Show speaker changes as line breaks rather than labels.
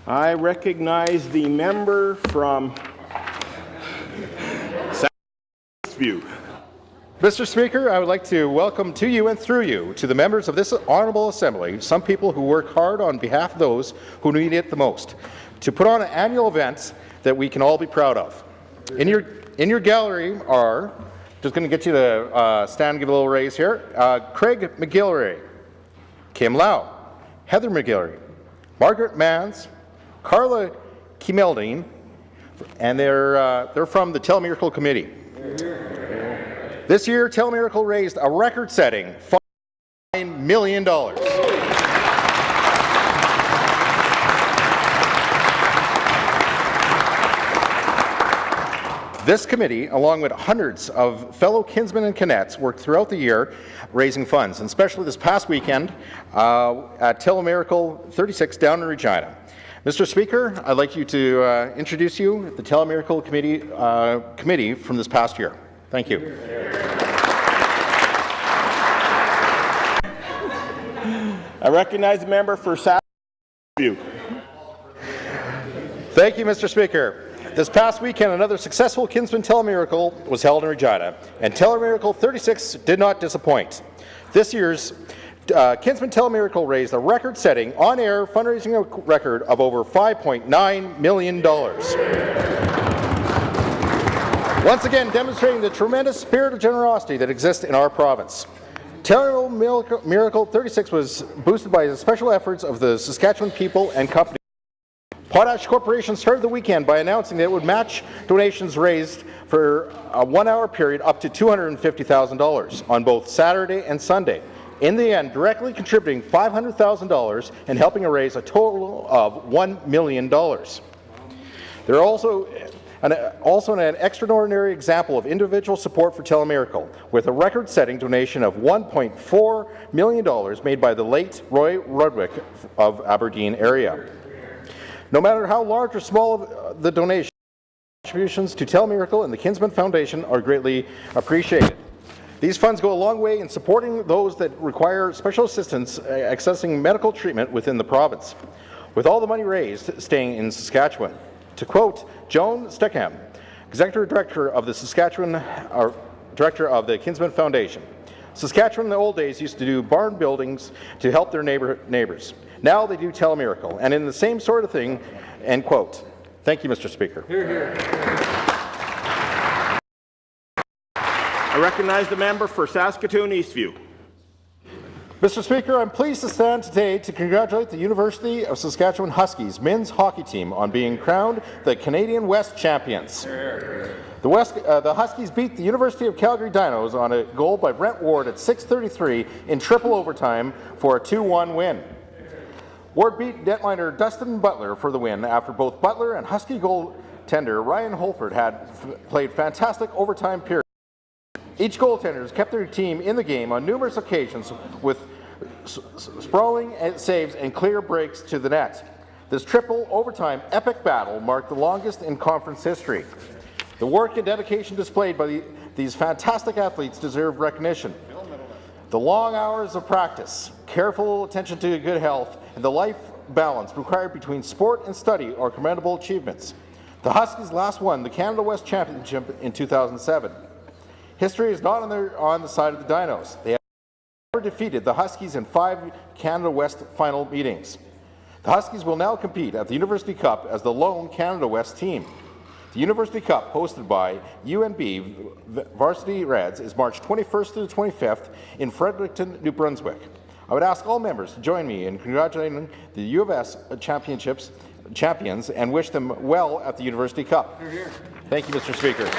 I recognize the member from Saskatchewan.
Mr. Speaker, I would like to welcome to you and through you to the members of this Honourable Assembly some people who work hard on behalf of those who need it the most, to put on annual events that we can all be proud of. In your gallery are, just going to get you to stand and give a little raise here, Craig McGillivray, Kim Lau, Heather McGillivray, Margaret Mans, Carla Kimeldine, and they're from the Telemiracle Committee. This year, Telemiracle raised a record-setting $5 million. This committee, along with hundreds of fellow kinsmen and kinettes, worked throughout the year raising funds, and especially this past weekend at Telemiracle 36 down in Regina. Mr. Speaker, I'd like you to introduce you the Telemiracle committee from this past year. Thank you.
I recognize the member for Saskatchewan.
Thank you, Mr. Speaker. This past weekend, another successful Kinsman Telemiracle was held in Regina, and Telemiracle 36 did not disappoint. This year's Kinsman Telemiracle raised a record-setting on-air fundraising record of over $5.9 million. Once again, demonstrating the tremendous spirit of generosity that exists in our province. Telemiracle 36 was boosted by the special efforts of the Saskatchewan people and companies. Potash Corporation started the weekend by announcing that it would match donations raised for a one-hour period up to $250,000 on both Saturday and Sunday. In the end, directly contributing $500,000 and helping to raise a total of $1 million. There are also an extraordinary example of individual support for Telemiracle, with a record-setting donation of $1.4 million made by the late Roy Rudwick of Aberdeen area. No matter how large or small the donation, contributions to Telemiracle and the Kinsman Foundation are greatly appreciated. These funds go a long way in supporting those that require special assistance accessing medical treatment within the province, with all the money raised staying in Saskatchewan. To quote Joan Steckham, Executive Director of the Director of the Kinsman Foundation, Saskatchewan in the old days used to do barn buildings to help their neighbours. Now they do Telemiracle, and in the same sort of thing, end quote. Thank you, Mr. Speaker.
Hear, hear. I recognize the member for Saskatoon Eastview.
Mr. Speaker, I'm pleased to stand today to congratulate the University of Saskatchewan Huskies men's hockey team on being crowned the Canadian West champions. The Huskies beat the University of Calgary Dinos on a goal by Brent Ward at 6:33 in triple overtime for a 2-1 win. Ward beat Detliner Dustin Butler for the win after both Butler and Husky goaltender Ryan Holford had played fantastic overtime periods. Each goaltender kept their team in the game on numerous occasions with sprawling saves and clear breaks to the net. This triple overtime epic battle marked the longest in conference history. The work and dedication displayed by these fantastic athletes deserve recognition. The long hours of practice, careful attention to good health, and the life balance required between sport and study are commendable achievements. The Huskies last won the Canada West Championship in 2007. History is not on the side of the Dinos. They have never defeated the Huskies in 5 Canada West final meetings. The Huskies will now compete at the University Cup as the lone Canada West team. The University Cup, hosted by UNB Varsity Reds, is March 21st to the 25th in Fredericton, New Brunswick. I would ask all members to join me in congratulating the U of S champions and wish them well at the University Cup. Thank you, Mr. Speaker.